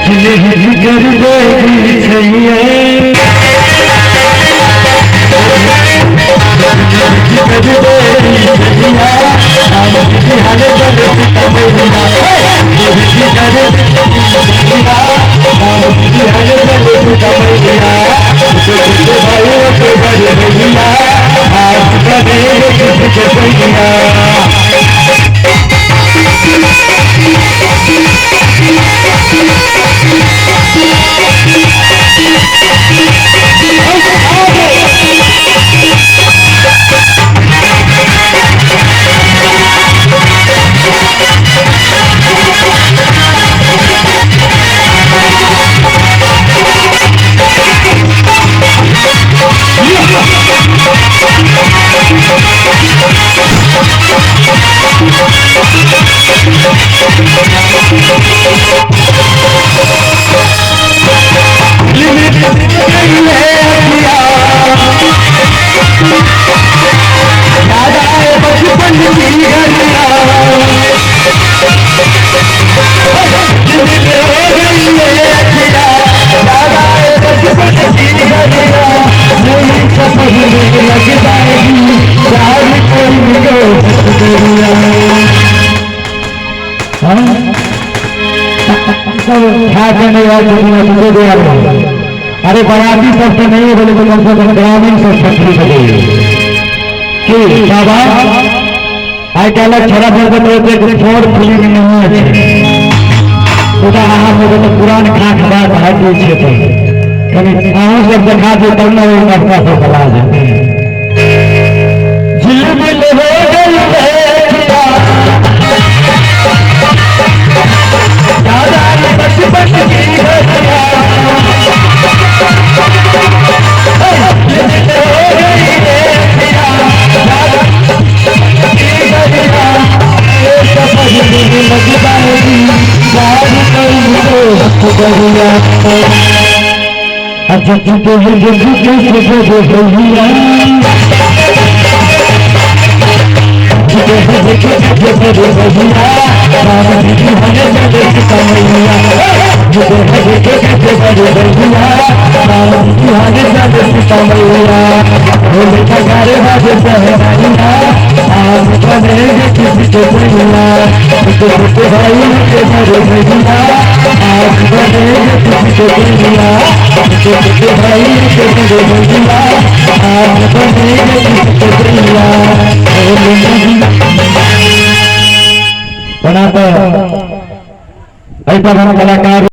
जिगर देगी छैया जिगर देगी छैया हम बिहार बने कमैया जिगर देगी छैया हम बिहार बने कमैया छोटे भाइयों के बड़े भैया आज बने के भैया अरे बराती सबसे नहीं है बोले तो कम से कम ग्रामीण सब छत्री बजे कि बाबा आई क्या छोरा बोलते छोड़ खुली में नहीं है उदा आहा मुझे तो पुरान खाक बात है पूछे तो कभी आहों सब दिखा दे तब ना वो रास्ता से चला जाते झिलमिल हो गई दादा ने बचपन की अच्छा तो बना तो ऐसा कलाकार